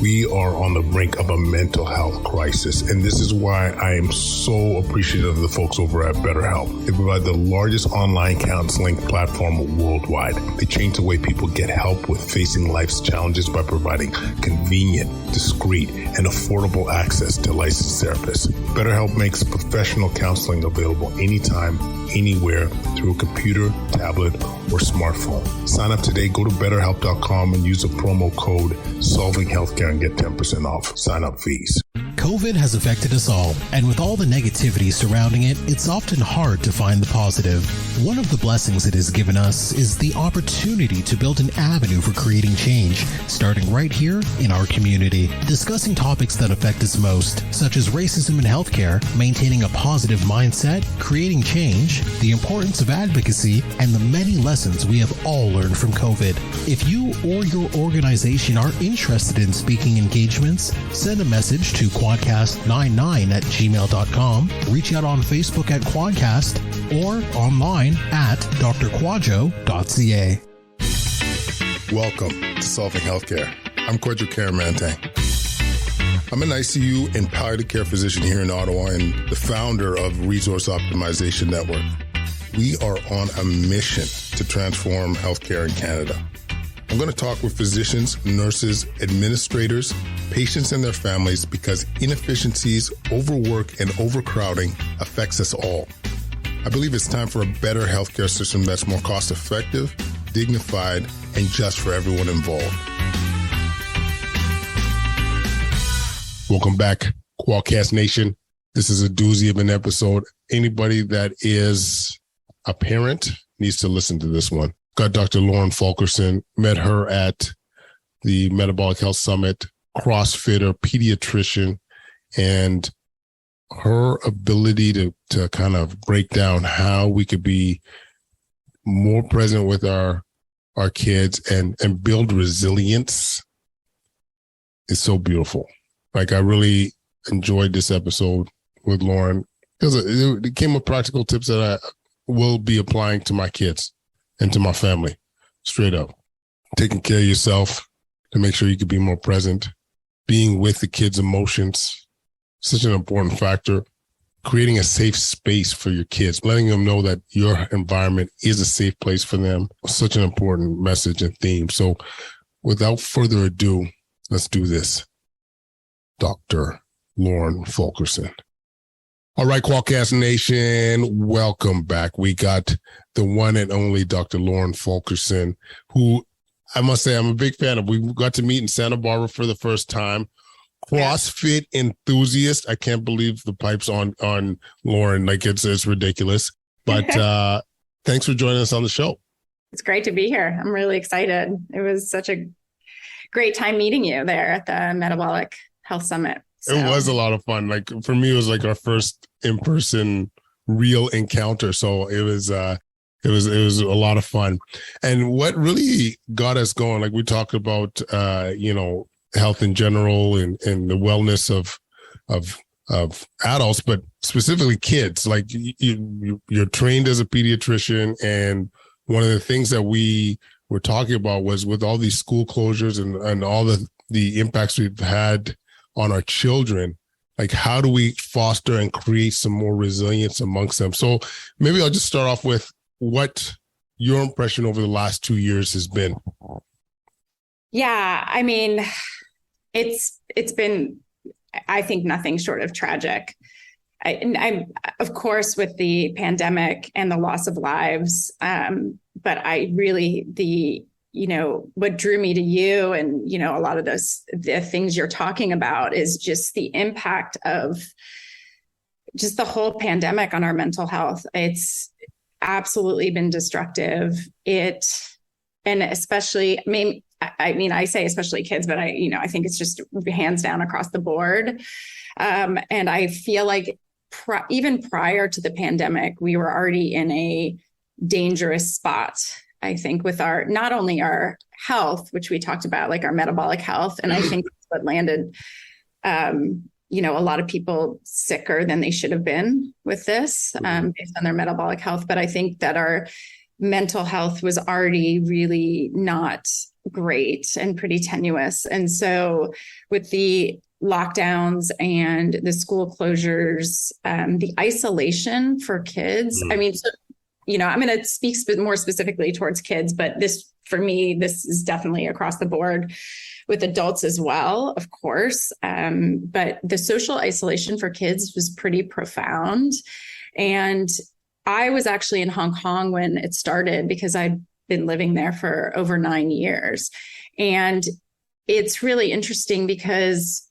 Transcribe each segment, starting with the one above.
We are on the brink of a mental health crisis, and this is why I am so appreciative of the folks over at BetterHelp. They provide the largest online counseling platform worldwide. They change the way people get help with facing life's challenges by providing convenient, discreet, and affordable access to licensed therapists. BetterHelp makes professional counseling available anytime, anywhere through a computer, tablet, or smartphone. Sign up today. Go to BetterHelp.com and use the promo code SolvingHealthcare and get 10% off sign-up fees. COVID has affected us all, and with all the negativity surrounding it, it's often hard to find the positive. One of the blessings it has given us is the opportunity to build an avenue for creating change, starting right here in our community. Discussing topics that affect us most, such as racism in healthcare, maintaining a positive mindset, creating change, the importance of advocacy, and the many lessons we have all learned from COVID. If you or your organization are interested in speaking engagements, send a message to quadcast99@gmail.com, reach out on Facebook at Quadcast, or online at drkwadwo.ca. Welcome to Solving Healthcare. I'm Kwadwo Kyeremanteng. I'm an ICU and palliative care physician here in Ottawa and the founder of Resource Optimization Network. We are on a mission to transform healthcare in Canada. I'm going to talk with physicians, nurses, administrators, patients, and their families because inefficiencies, overwork, and overcrowding affects us all. I believe it's time for a better healthcare system that's more cost-effective, dignified, and just for everyone involved. Welcome back, Qualcast Nation. This is a doozy of an episode. Anybody that is a parent needs to listen to this one. Got Dr. Lauren Fulkerson, met her at the Metabolic Health Summit, CrossFitter, pediatrician, and her ability to kind of break down how we could be more present with our kids and build resilience is so beautiful. Like, I really enjoyed this episode with Lauren because it came with practical tips that I will be applying to my kids and to my family, straight up. Taking care of yourself to make sure you can be more present, being with the kids' emotions, such an important factor. Creating a safe space for your kids, letting them know that your environment is a safe place for them, such an important message and theme. So without further ado, let's do this. Dr. Lauren Fulkerson. All right, Qualcast Nation, welcome back. We got the one and only Dr. Lauren Fulkerson, who I must say I'm a big fan of. We got to meet in Santa Barbara for the first time. CrossFit enthusiast. I can't believe the pipes on Lauren. Like, it's ridiculous. But thanks for joining us on the show. It's great to be here. I'm really excited. It was such a great time meeting you there at the Metabolic Health Summit. So. It was a lot of fun. Like, for me, it was like our first in-person real encounter. So it was a lot of fun. And what really got us going, like we talked about, health in general and the wellness of adults, but specifically kids. Like, you're trained as a pediatrician, and one of the things that we were talking about was with all these school closures and all the impacts we've had on our children, like, how do we foster and create some more resilience amongst them? So maybe I'll just start off with what your impression over the last 2 years has been. Yeah, I mean, it's been, I think, nothing short of tragic. I'm, of course, with the pandemic and the loss of lives, but I really, what drew me to you and, a lot of the things you're talking about is just the impact of just the whole pandemic on our mental health. It's absolutely been destructive. And especially, I say especially kids, but I think it's just hands down across the board. And I feel like even prior to the pandemic, we were already in a dangerous spot, I think, with not only our health, which we talked about, like our metabolic health. And I think that's what landed, a lot of people sicker than they should have been with this, based on their metabolic health. But I think that our mental health was already really not great and pretty tenuous. And so with the lockdowns and the school closures, the isolation for kids, I mean, so, I'm going to speak more specifically towards kids, but for me, this is definitely across the board with adults as well, of course. But the social isolation for kids was pretty profound. And I was actually in Hong Kong when it started because I'd been living there for over 9 years. And it's really interesting because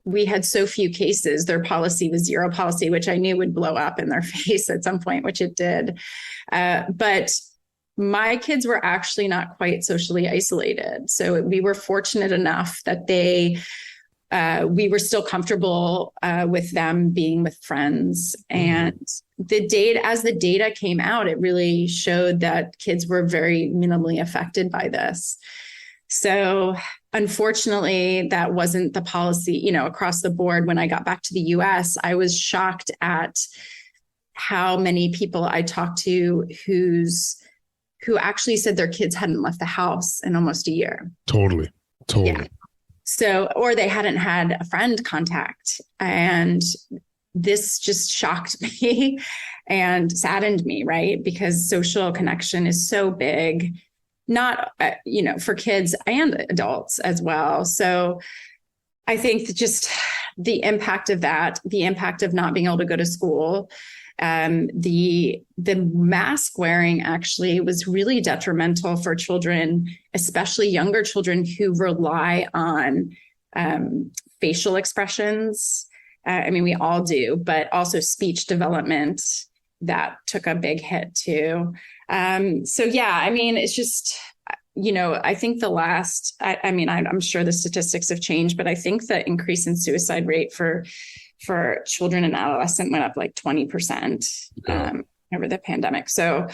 we had so few cases. Their policy was zero policy, which I knew would blow up in their face at some point, which it did. But my kids were actually not quite socially isolated. So we were fortunate enough that we were still comfortable with them being with friends. And as the data came out, it really showed that kids were very minimally affected by this. So unfortunately, that wasn't the policy, across the board. When I got back to the US, I was shocked at how many people I talked to who actually said their kids hadn't left the house in almost a year. Totally. Yeah. So, or they hadn't had a friend contact. And this just shocked me and saddened me, right? Because social connection is so big, not, for kids and adults as well. So I think that just the impact of that, the impact of not being able to go to school, the mask wearing actually was really detrimental for children, especially younger children who rely on facial expressions. We all do, but also speech development that took a big hit too. It's just, I think I'm sure the statistics have changed, but I think the increase in suicide rate for children and adolescents went up like 20% over the pandemic. So,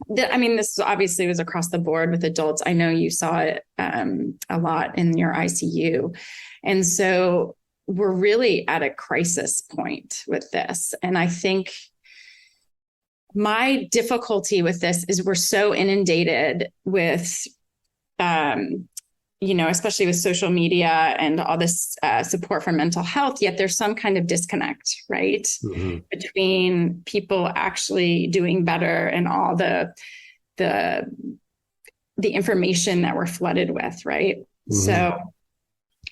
this obviously was across the board with adults. I know you saw it a lot in your ICU. And so we're really at a crisis point with this. And I think my difficulty with this is we're so inundated with, especially with social media and all this support for mental health, yet there's some kind of disconnect, right? Between people actually doing better and all the information that we're flooded with, right? So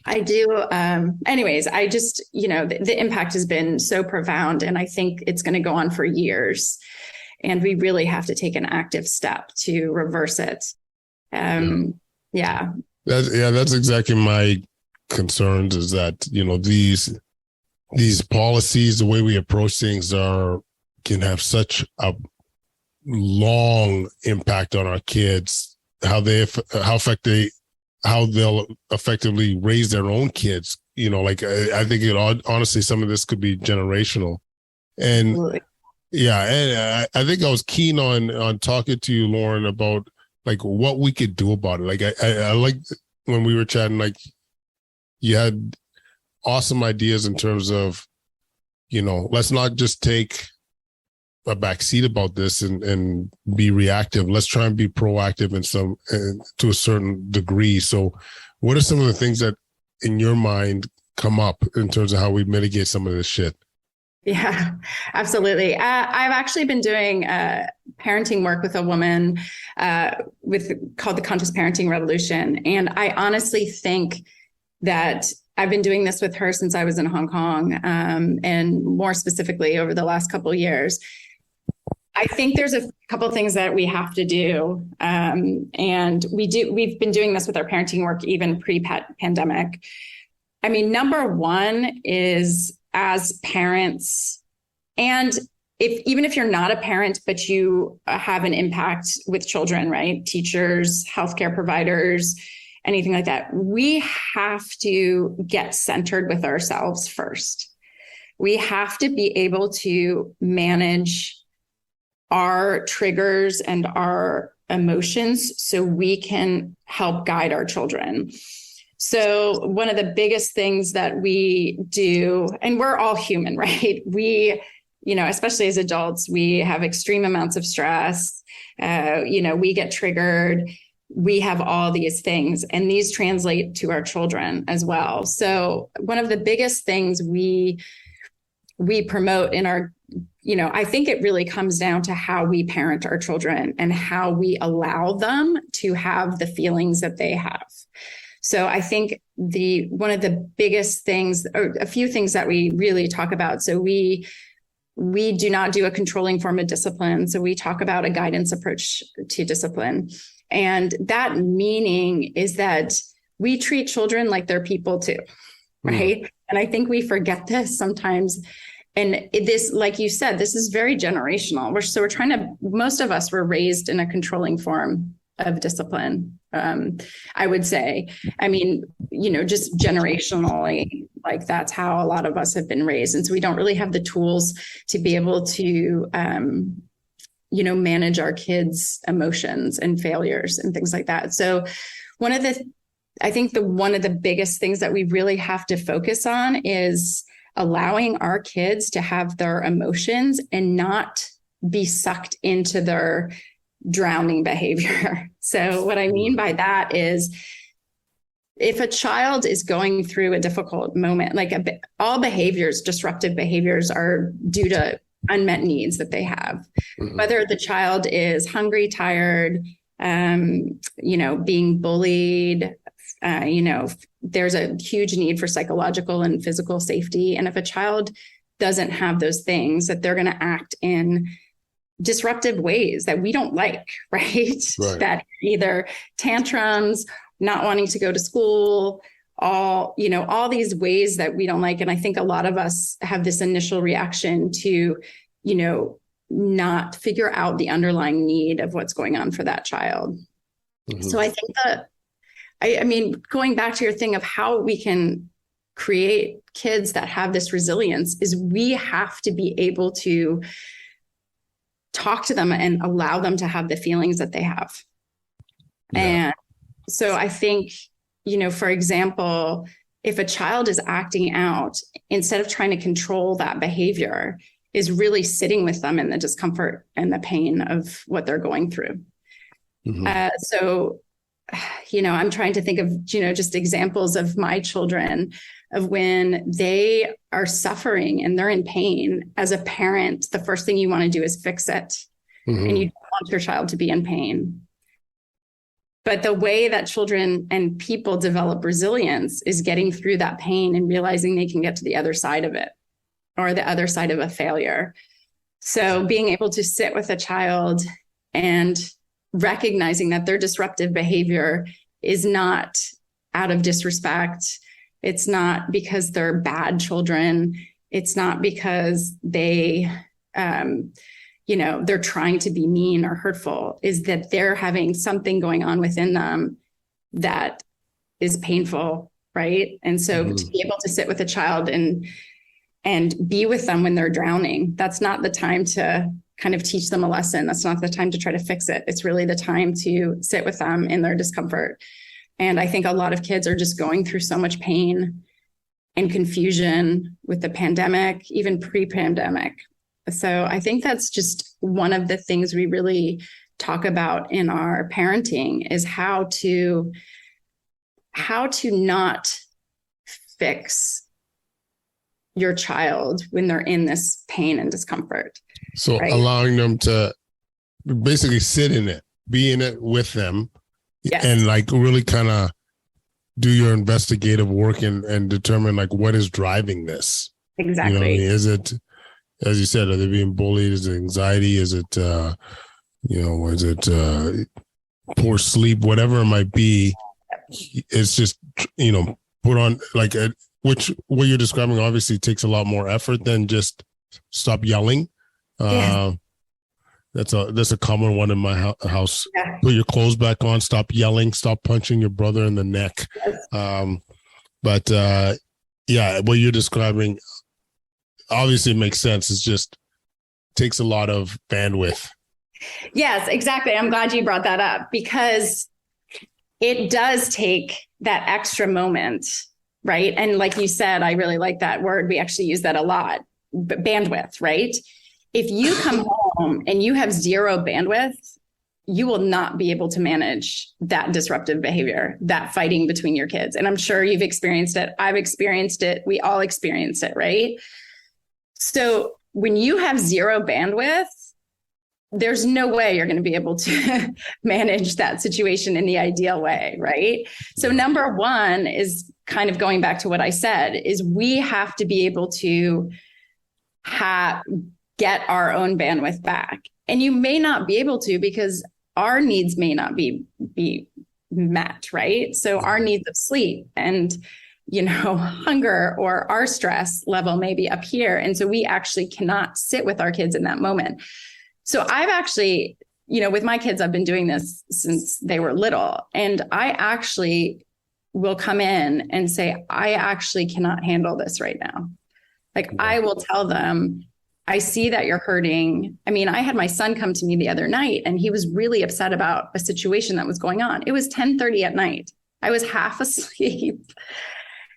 I do, I just, the impact has been so profound, and I think it's going to go on for years, and we really have to take an active step to reverse it. That's exactly my concerns, is that, these policies, the way we approach things can have such a long impact on our kids, how they'll effectively raise their own kids. I think honestly, some of this could be generational. And Absolutely. And I think I was keen on talking to you, Lauren, about what we could do about it. I like when we were chatting, you had awesome ideas in terms of, let's not just take a backseat about this and be reactive. Let's try and be proactive to a certain degree. So what are some of the things that in your mind come up in terms of how we mitigate some of this shit? Yeah, absolutely. I've actually been doing parenting work with a woman called the Conscious Parenting Revolution. And I honestly think that I've been doing this with her since I was in Hong Kong, and more specifically over the last couple of years. I think there's a couple of things that we have to do. And we've been doing this with our parenting work even pre-pandemic. Number one is, as parents, and even if you're not a parent, but you have an impact with children, right? Teachers, healthcare providers, anything like that, we have to get centered with ourselves first. We have to be able to manage our triggers and our emotions so we can help guide our children. So one of the biggest things that we do, and we're all human, right? We, especially as adults, we have extreme amounts of stress. We get triggered. we have all these things, and these translate to our children as well. So one of the biggest things we promote in our, I think it really comes down to how we parent our children and how we allow them to have the feelings that they have. So I think one of the biggest things, or a few things that we really talk about. So we do not do a controlling form of discipline. So we talk about a guidance approach to discipline. And that meaning is that we treat children like they're people too, right? Mm. And I think we forget this sometimes. And this, like you said, this is very generational. Most of us were raised in a controlling form of discipline, I would say. I mean, just generationally, like that's how a lot of us have been raised. And so we don't really have the tools to be able to, manage our kids' emotions and failures and things like that. So one of the biggest things that we really have to focus on is allowing our kids to have their emotions and not be sucked into their drowning behavior. So what I mean by that is, if a child is going through a difficult moment, like all behaviors, disruptive behaviors, are due to unmet needs that they have, mm-hmm. whether the child is hungry, tired, being bullied, there's a huge need for psychological and physical safety. And if a child doesn't have those things, that they're going to act in disruptive ways that we don't like, right? That either tantrums, not wanting to go to school, all these ways that we don't like. And I think a lot of us have this initial reaction to, not figure out the underlying need of what's going on for that child. Mm-hmm. So I think that, going back to your thing of how we can create kids that have this resilience, is we have to be able to talk to them and allow them to have the feelings that they have. Yeah. And so I think, for example, if a child is acting out, instead of trying to control that behavior, is really sitting with them in the discomfort and the pain of what they're going through. Mm-hmm. So I'm trying to think of, just examples of my children, of when they are suffering and they're in pain. As a parent, the first thing you want to do is fix it. Mm-hmm. And you don't want your child to be in pain. But the way that children and people develop resilience is getting through that pain and realizing they can get to the other side of it, or the other side of a failure. So being able to sit with a child and recognizing that their disruptive behavior is not out of disrespect. It's not because they're bad children. It's not because they're trying to be mean or hurtful, is that they're having something going on within them that is painful, right? And so to be able to sit with a child and be with them when they're drowning, that's not the time to kind of teach them a lesson. That's not the time to try to fix it. It's really the time to sit with them in their discomfort. And I think a lot of kids are just going through so much pain and confusion with the pandemic, even pre-pandemic. So I think that's just one of the things we really talk about in our parenting, is how to not fix your child when they're in this pain and discomfort. So right? Allowing them to basically sit in it, be in it with them, yes. And like really kind of do your investigative work and determine like what is driving this. Exactly. Is it, as you said, are they being bullied? Is it anxiety? Is it, is it poor sleep? Whatever it might be, it's just, put on like which what you're describing obviously takes a lot more effort than just stop yelling. Yeah. That's a common one in my house. Yeah. Put your clothes back on, stop yelling, stop punching your brother in the neck. Yes. But what you're describing obviously makes sense. It's just takes a lot of bandwidth. Yes, exactly. I'm glad you brought that up, because it does take that extra moment, right? And like you said, I really like that word. We actually use that a lot, bandwidth, right? If you come home and you have zero bandwidth, you will not be able to manage that disruptive behavior, that fighting between your kids. And I'm sure you've experienced it. I've experienced it. We all experience it, right? So when you have zero bandwidth, there's no way you're going to be able to manage that situation in the ideal way, right? So number one is kind of going back to what I said, is we have to be able to get our own bandwidth back. And you may not be able to because our needs may not be met, right? So our needs of sleep and, hunger or our stress level may be up here. And so we actually cannot sit with our kids in that moment. So I've actually, with my kids, I've been doing this since they were little. And I actually will come in and say, I actually cannot handle this right now. Like I will tell them, I see that you're hurting. I mean, I had my son come to me the other night and he was really upset about a situation that was going on. It was 10:30 at night. I was half asleep.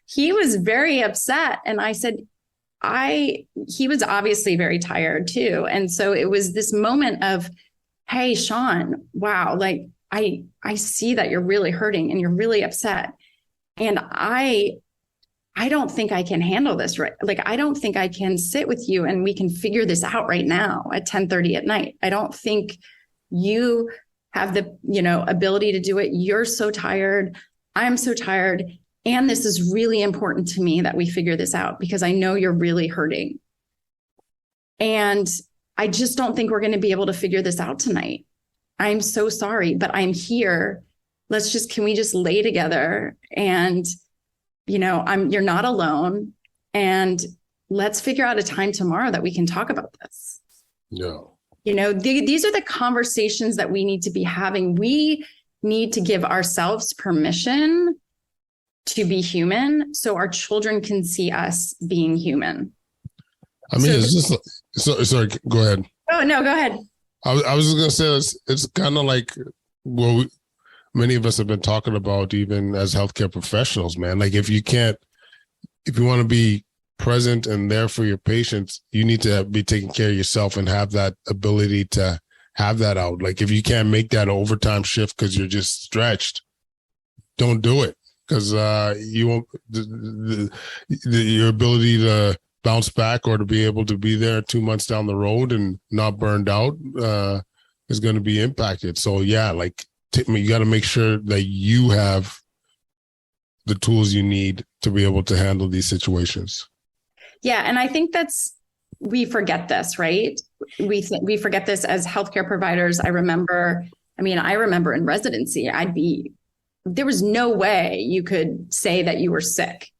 He was very upset. And I said, he was obviously very tired too. And so it was this moment of, hey, Sean, wow, like I see that you're really hurting and you're really upset. And I don't think I can handle this, right? Like, I don't think I can sit with you and we can figure this out right now at 10:30 at night. I don't think you have the, ability to do it. You're so tired. I'm so tired. And this is really important to me that we figure this out because I know you're really hurting. And I just don't think we're going to be able to figure this out tonight. I'm so sorry, but I'm here. Can we just lay together and you're not alone, and let's figure out a time tomorrow that we can talk about this. Yeah. These are the conversations that we need to be having. We need to give ourselves permission to be human so our children can see us being human. I mean, sorry, go ahead. Oh, no, go ahead. I was just going to say, it's kind of like, many of us have been talking about even as healthcare professionals, man. Like if you want to be present and there for your patients, you need to be taking care of yourself and have that ability to have that out. Like if you can't make that overtime shift because you're just stretched, don't do it. Because you won't, your ability to bounce back or to be able to be there 2 months down the road and not burned out is going to be impacted. So yeah, like, you got to make sure that you have the tools you need to be able to handle these situations. Yeah. And I think we forget this, right? We forget this as healthcare providers. I remember in residency, there was no way you could say that you were sick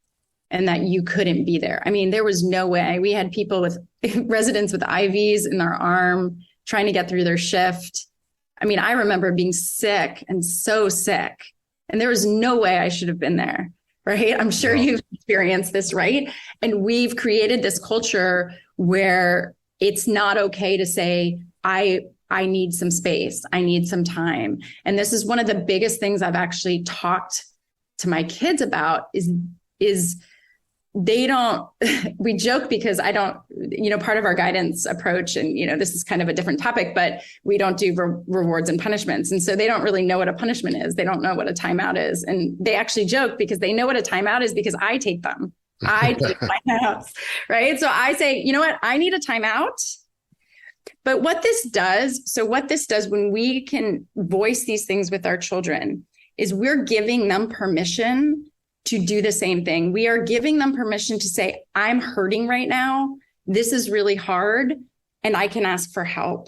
and that you couldn't be there. I mean, there was no way. We had people residents with IVs in their arm trying to get through their shift. I mean, I remember being sick and so sick, and there was no way I should have been there, right? I'm sure you've experienced this, right? And we've created this culture where it's not okay to say, I need some space. I need some time. And this is one of the biggest things I've actually talked to my kids about is we joke because I don't, part of our guidance approach, and, this is kind of a different topic, but we don't do rewards and punishments. And so they don't really know what a punishment is. They don't know what a timeout is. And they actually joke because they know what a timeout is because I take them. I take timeouts, right? So I say, you know what? I need a timeout. But what this does when we can voice these things with our children is we're giving them permission to do the same thing. We are giving them permission to say, I'm hurting right now. This is really hard, and I can ask for help.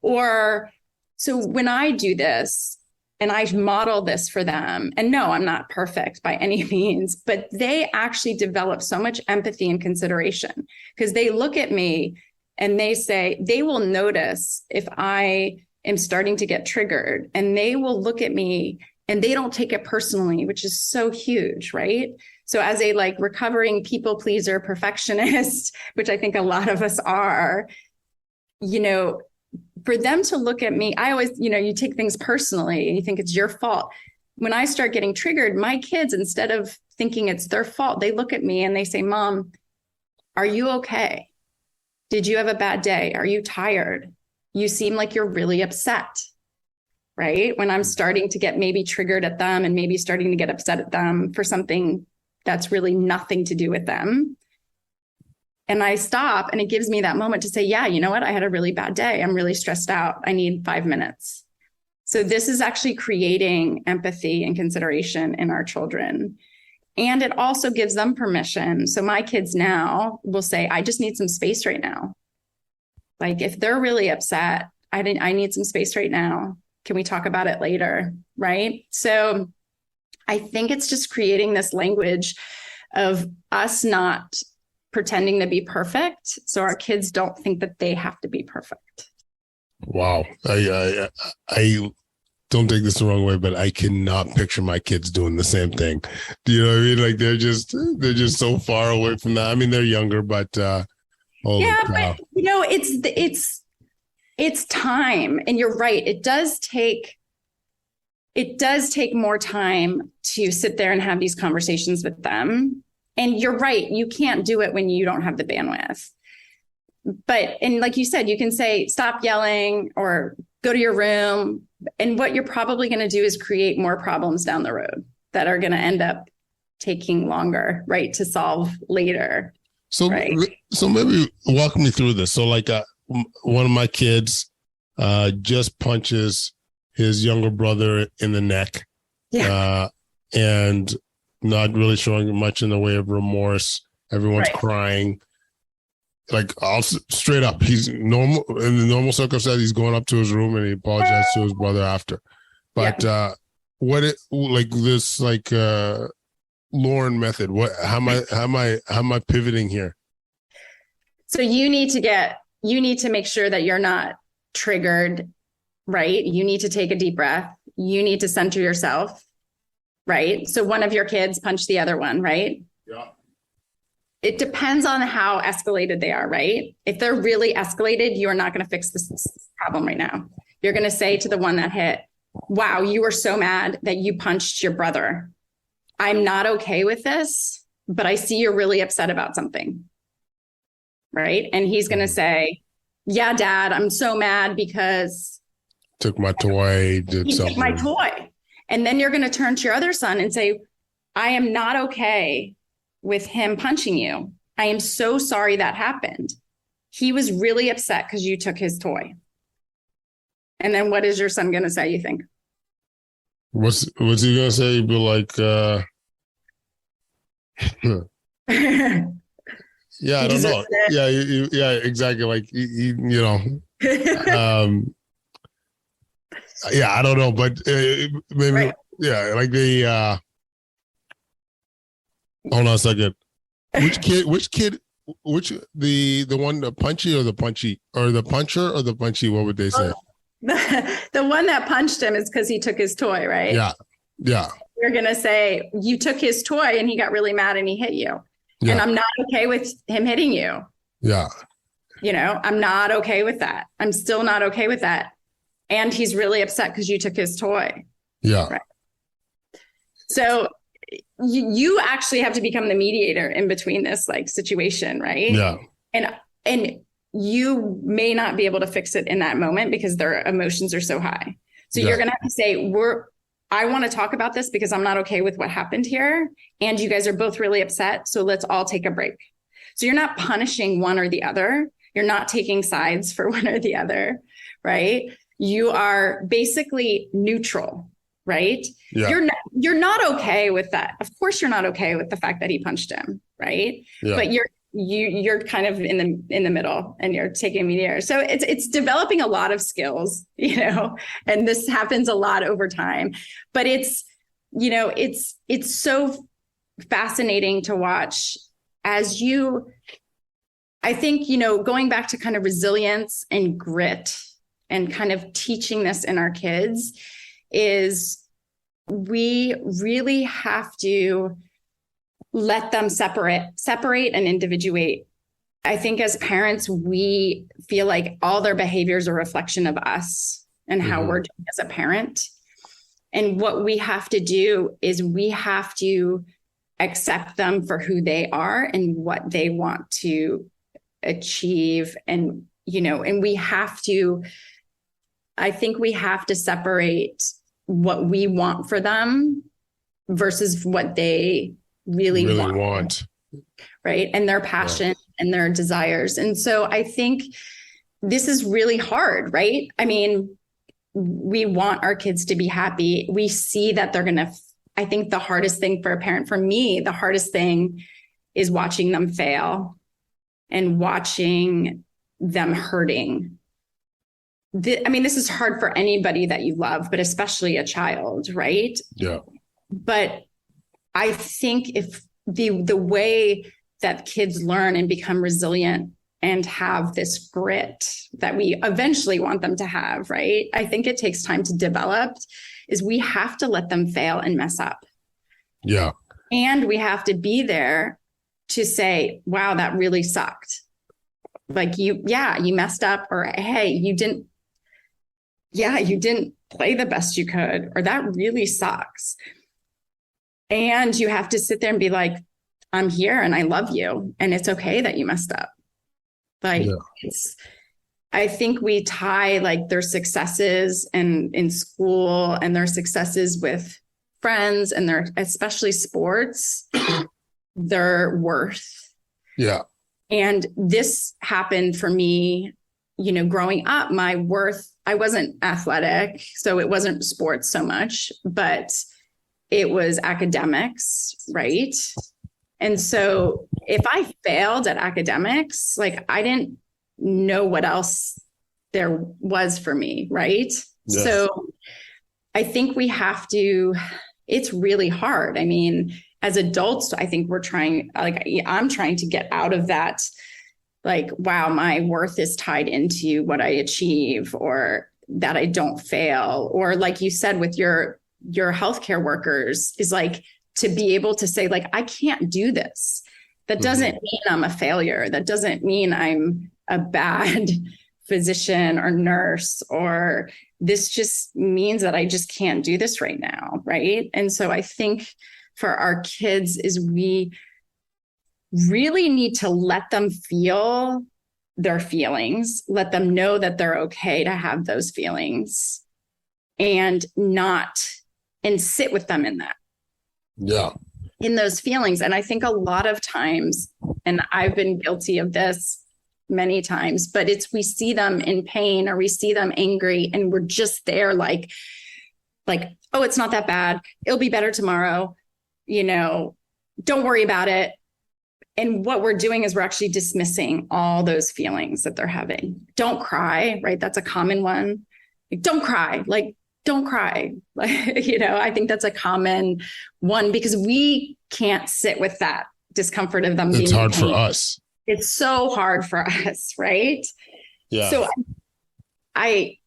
Or so when I do this and I model this for them, and no, I'm not perfect by any means, but they actually develop so much empathy and consideration because they look at me and they will notice if I am starting to get triggered, and they will look at me and they don't take it personally, which is so huge, right? So as a recovering people pleaser perfectionist, which I think a lot of us are, for them to look at me, I always, you take things personally and you think it's your fault. When I start getting triggered, my kids, instead of thinking it's their fault, they look at me and they say, Mom, are you okay? Did you have a bad day? Are you tired? You seem like you're really upset. right? When I'm starting to get maybe triggered at them and maybe starting to get upset at them for something that's really nothing to do with them. And I stop, and it gives me that moment to say, yeah, you know what? I had a really bad day. I'm really stressed out. I need 5 minutes. So this is actually creating empathy and consideration in our children. And it also gives them permission. So my kids now will say, I just need some space right now. Like if they're really upset, I need some space right now. Can we talk about it later? Right? So I think it's just creating this language of us not pretending to be perfect, so our kids don't think that they have to be perfect. Wow. I don't take this the wrong way, but I cannot picture my kids doing the same thing. Do you know what I mean? Like they're just so far away from that. I mean, they're younger, but holy cow. But you know, it's time, and you're right. It does take more time to sit there and have these conversations with them. And you're right, you can't do it when you don't have the bandwidth. But, and like you said, you can say, stop yelling or go to your room. And what you're probably going to do is create more problems down the road that are going to end up taking longer, right, to solve later. So, right? So maybe walk me through this. So like one of my kids just punches his younger brother in the neck. Yeah. And not really showing much in the way of remorse. Everyone's crying. Like, I'll straight up, he's normal in the normal circumstance. He's going up to his room and he apologized to his brother after. But Lauren method? How am I pivoting here? So you need to make sure that you're not triggered, right? You need to take a deep breath. You need to center yourself. Right. So one of your kids punched the other one, right? Yeah. It depends on how escalated they are, right? If they're really escalated, you are not going to fix this problem right now. You're going to say to the one that hit, wow, you were so mad that you punched your brother. I'm not okay with this, but I see you're really upset about something. Right. And he's going to say, yeah, Dad, I'm so mad because took my toy, took my toy. And then you're going to turn to your other son and say, I am not okay with him punching you. I am so sorry that happened. He was really upset because you took his toy. And then what is your son going to say, you think? What's he going to say? He'd be like, yeah, I don't know. Yeah, exactly. Like, you know. Yeah, I don't know, but maybe, yeah, like the, hold on a second. The one, the punchy or the punchy, or the puncher or the punchy, what would they say? The one that punched him is because he took his toy, right? Yeah. Yeah. You're going to say, you took his toy and he got really mad and he hit you. Yeah. And I'm not okay with him hitting you. Yeah. You know, I'm not okay with that. I'm still not okay with that. And he's really upset because you took his toy. Yeah. Right. So you actually have to become the mediator in between this like situation, right? Yeah. And you may not be able to fix it in that moment because their emotions are so high. So you're going to have to say, I want to talk about this because I'm not okay with what happened here. And you guys are both really upset. So let's all take a break. So you're not punishing one or the other. You're not taking sides for one or the other, right? You are basically neutral, right? Yeah. You're not okay with that. Of course, you're not okay with the fact that he punched him, right? Yeah. But you're kind of in the middle, and you're taking mediator. So it's developing a lot of skills, you know, and this happens a lot over time. But it's so fascinating to watch as I think, going back to kind of resilience and grit and kind of teaching this in our kids is we really have to let them separate and individuate. I think as parents, we feel like all their behaviors are a reflection of us and how we're doing as a parent. And what we have to do is we have to accept them for who they are and what they want to achieve. And we have to I think we have to separate what we want for them versus what they really want. Right. And their passion and their desires. And so I think this is really hard, right? I mean, we want our kids to be happy. We see that they're going to, I think the hardest thing for a parent, for me, the hardest thing is watching them fail and watching them hurting. I mean, this is hard for anybody that you love, but especially a child, right? Yeah. But I think if the way that kids learn and become resilient and have this grit that we eventually want them to have, right? I think it takes time to develop, is we have to let them fail and mess up. Yeah. And we have to be there to say, wow, that really sucked. Like you messed up, or hey, you didn't play the best you could, or that really sucks. And you have to sit there and be like, I'm here and I love you. And it's okay that you messed up. Like I think we tie like their successes and in school and their successes with friends and their, especially sports, their worth. Yeah. And this happened for me, growing up, my worth, I wasn't athletic, so it wasn't sports so much, but it was academics, right? And so if I failed at academics, like I didn't know what else there was for me, right? Yes. So I think we have to, it's really hard. I mean, as adults, I think I'm trying to get out of that, like, wow, my worth is tied into what I achieve, or that I don't fail. Or like you said, with your healthcare workers, is like to be able to say, like, I can't do this. That doesn't mean I'm a failure. That doesn't mean I'm a bad physician or nurse, or this just means that I just can't do this right now. Right. And so I think for our kids is we really need to let them feel their feelings, let them know that they're okay to have those feelings, and sit with them in that. Yeah. In those feelings. And I think a lot of times, and I've been guilty of this many times, but we see them in pain or we see them angry and we're just there like, oh, it's not that bad. It'll be better tomorrow. Don't worry about it. And what we're doing is we're actually dismissing all those feelings that they're having. Don't cry, right? That's a common one. Like, don't cry. Like, don't cry. Like, I think that's a common one because we can't sit with that discomfort of them. It's hard for us. It's so hard for us, right? Yeah. So I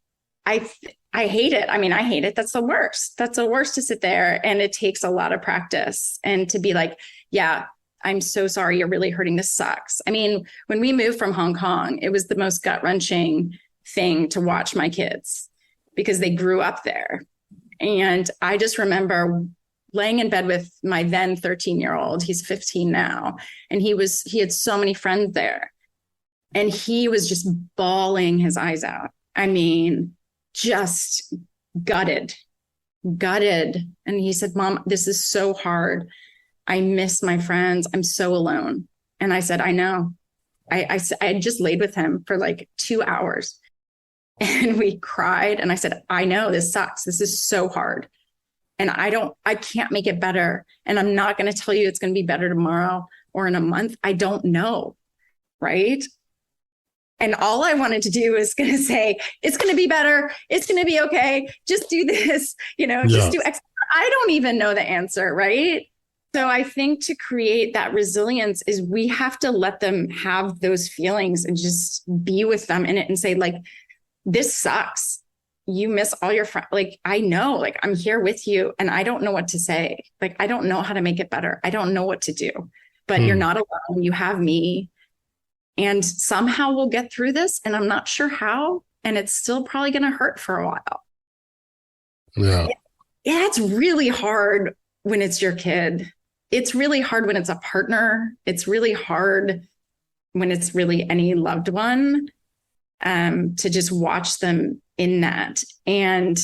hate it. I mean, I hate it. That's the worst. That's the worst to sit there. And it takes a lot of practice and to be like, yeah, I'm so sorry. You're really hurting. This sucks. I mean, when we moved from Hong Kong, it was the most gut-wrenching thing to watch my kids because they grew up there. And I just remember laying in bed with my then 13-year-old, he's 15 now. And he had so many friends there. And he was just bawling his eyes out. I mean, just gutted. And he said, Mom, this is so hard. I miss my friends. I'm so alone. And I said, I know. I had just laid with him for like 2 hours and we cried. And I said, I know this sucks. This is so hard. And I can't make it better. And I'm not going to tell you it's going to be better tomorrow or in a month. I don't know. Right. And all I wanted to do is going to say, it's going to be better. It's going to be okay. Just do this, just do X. I don't even know the answer. Right. So I think to create that resilience is we have to let them have those feelings and just be with them in it and say, like, this sucks. You miss all your friends. Like, I know, like, I'm here with you and I don't know what to say. Like, I don't know how to make it better. I don't know what to do, but you're not alone. You have me. And somehow we'll get through this. And I'm not sure how. And it's still probably going to hurt for a while. Yeah. Yeah. It's really hard when it's your kid. It's really hard when it's a partner. It's really hard when it's really any loved one, to just watch them in that. And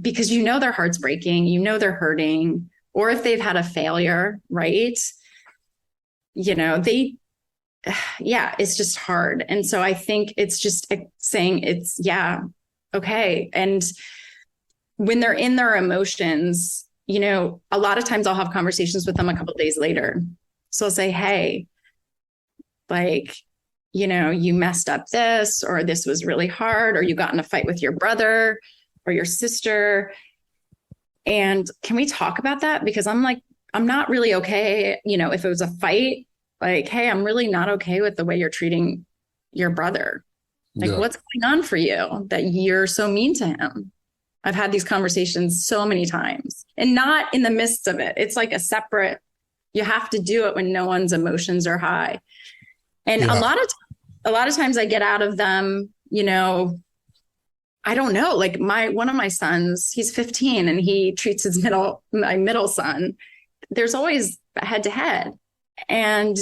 because, you know, their heart's breaking, you know, they're hurting, or if they've had a failure, right? You know, it's just hard. And so I think it's just saying okay. And when they're in their emotions, you know, a lot of times I'll have conversations with them a couple of days later. So I'll say, hey, like, you know, you messed up this, or this was really hard, or you got in a fight with your brother or your sister. And can we talk about that? Because I'm not really okay. You know, if it was a fight, like, hey, I'm really not okay with the way you're treating your brother. Like, what's going on for you that you're so mean to him? I've had these conversations so many times, and not in the midst of it. It's like a separate, you have to do it when no one's emotions are high. And a lot of times I get out of them, you know, I don't know, like one of my sons, he's 15 and he treats my middle son. There's always a head to head. And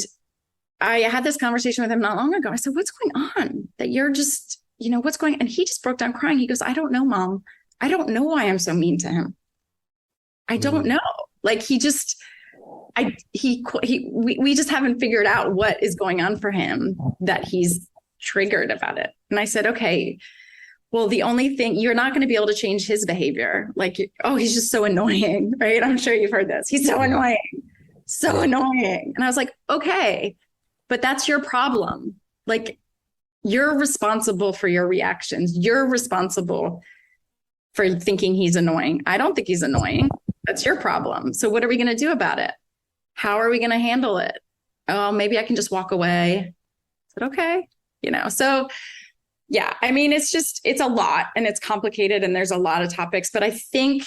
I had this conversation with him not long ago. I said, what's going on that you're just, you know, what's going on? And he just broke down crying. He goes, I don't know, Mom. I don't know why I'm so mean to him. I don't know. Like we just haven't figured out what is going on for him that he's triggered about it. And I said, okay, well, the only thing, you're not going to be able to change his behavior. Like, oh, he's just so annoying, right? I'm sure you've heard this. He's so annoying, annoying. And I was like, okay, but that's your problem. Like, you're responsible for your reactions. You're responsible for thinking he's annoying. I don't think he's annoying. That's your problem. So what are we going to do about it? How are we going to handle it? Oh, maybe I can just walk away. I said, okay. You know, so yeah, I mean, it's a lot and it's complicated and there's a lot of topics, but I think,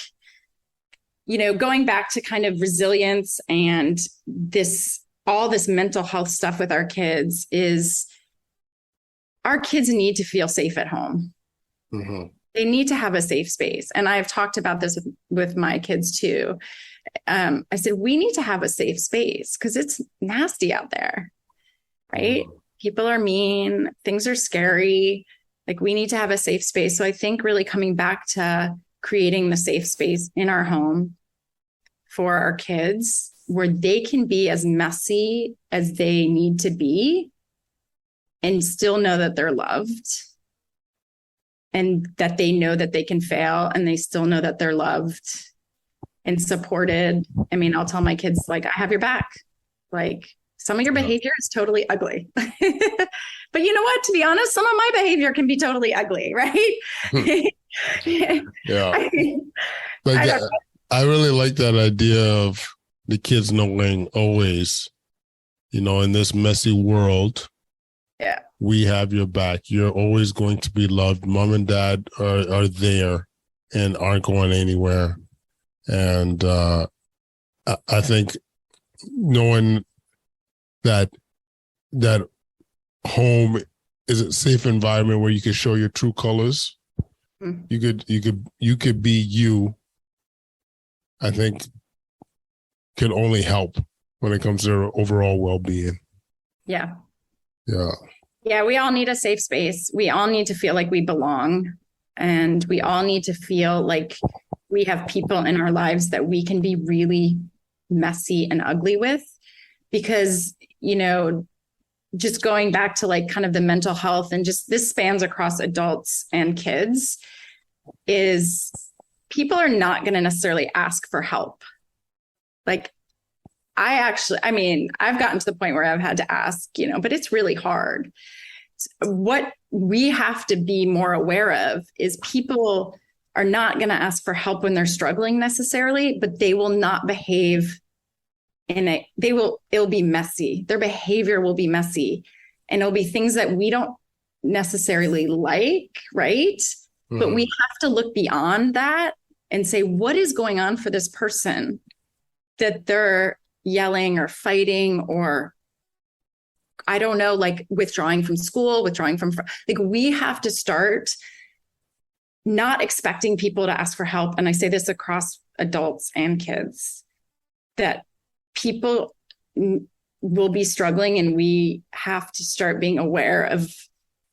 you know, going back to kind of resilience and all this mental health stuff with our kids is our kids need to feel safe at home. Mm-hmm. They need to have a safe space. And I've talked about this with my kids too. I said, we need to have a safe space because it's nasty out there, right? Mm-hmm. People are mean, things are scary. Like, we need to have a safe space. So I think really coming back to creating the safe space in our home for our kids where they can be as messy as they need to be and still know that they're loved and that they know that they can fail and they still know that they're loved and supported. I mean, I'll tell my kids, like, I have your back. Like, some of your behavior is totally ugly. But you know what? To be honest, some of my behavior can be totally ugly, right? Yeah. I really like that idea of the kids knowing always, you know, in this messy world, we have your back. You're always going to be loved. Mom and dad are there and aren't going anywhere. And I think knowing that home is a safe environment where you can show your true colors. Mm-hmm. You could be you. I think can only help when it comes to overall well-being. Yeah. Yeah. Yeah, we all need a safe space. We all need to feel like we belong. And we all need to feel like we have people in our lives that we can be really messy and ugly with. Because, you know, just going back to like kind of the mental health and just this spans across adults and kids is people are not going to necessarily ask for help. Like I've gotten to the point where I've had to ask, you know, but it's really hard. What we have to be more aware of is people are not going to ask for help when they're struggling necessarily, but they will not behave it'll be messy. Their behavior will be messy and it'll be things that we don't necessarily like, right? Mm-hmm. But we have to look beyond that and say, what is going on for this person that they're yelling or fighting or, I don't know, like withdrawing from school, like we have to start not expecting people to ask for help. And I say this across adults and kids, that people will be struggling and we have to start being aware of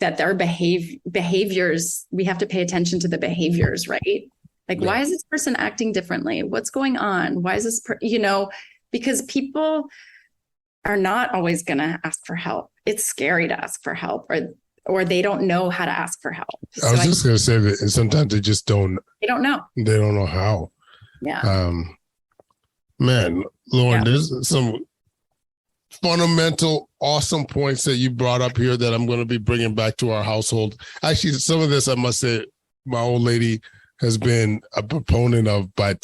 that their behaviors, we have to pay attention to the behaviors, right? Like, why is this person acting differently? What's going on? Why is this, because people are not always going to ask for help. It's scary to ask for help, or they don't know how to ask for help. I was just going to say that sometimes they just don't. They don't know. They don't know how. Yeah. Man, Lauren, there's some fundamental, awesome points that you brought up here that I'm going to be bringing back to our household. Actually, some of this, I must say, my old lady has been a proponent of, but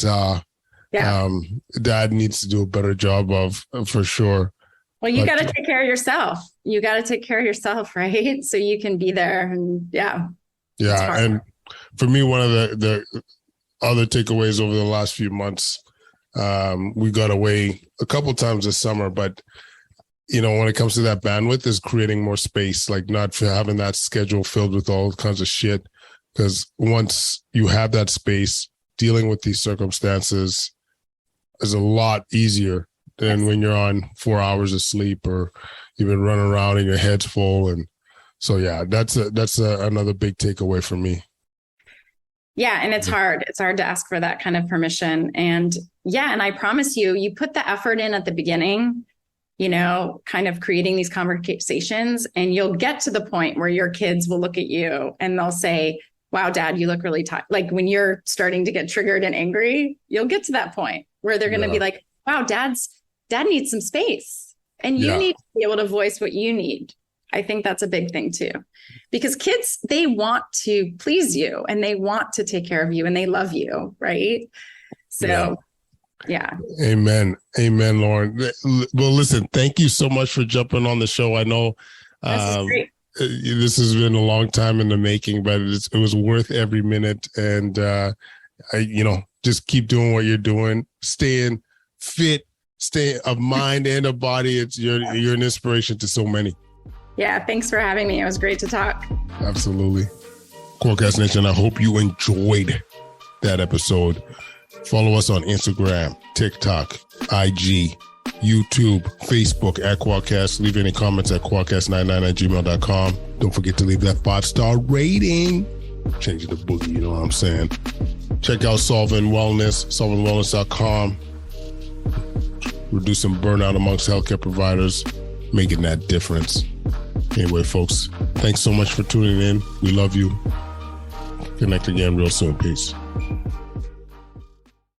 Dad needs to do a better job of, for sure. Well, you got to take care of yourself. You got to take care of yourself, right? So you can be there. And yeah. And for me, one of the other takeaways over the last few months, we got away a couple times this summer, but when it comes to that bandwidth, is creating more space, like not having that schedule filled with all kinds of shit. Because once you have that space, dealing with these circumstances is a lot easier than when you're on 4 hours of sleep or you've been running around and your head's full. And so, that's another big takeaway for me. Yeah. And it's hard. It's hard to ask for that kind of permission. And and I promise you put the effort in at the beginning, kind of creating these conversations, and you'll get to the point where your kids will look at you and they'll say, wow, Dad, you look really tired. Like when you're starting to get triggered and angry, you'll get to that point where they're going to be like, wow, Dad needs some space. And you need to be able to voice what you need. I think that's a big thing too, because kids, they want to please you and they want to take care of you and they love you. Right. So Amen, Lauren. Well, listen, thank you so much for jumping on the show. I know this has been a long time in the making, but it was worth every minute. And, just keep doing what you're doing, staying fit, stay of mind and of body. You're an inspiration to so many. Yeah. Thanks for having me. It was great to talk. Absolutely. Quadcast Nation, I hope you enjoyed that episode. Follow us on Instagram, TikTok, IG, YouTube, Facebook at Quadcast. Leave any comments at quadcast99@gmail.com. Don't forget to leave that 5-star rating. Change the boogie, you know what I'm saying? Check out Solving Wellness, solvingwellness.com. Reducing burnout amongst healthcare providers, making that difference. Anyway, folks, thanks so much for tuning in. We love you. Connect again real soon. Peace.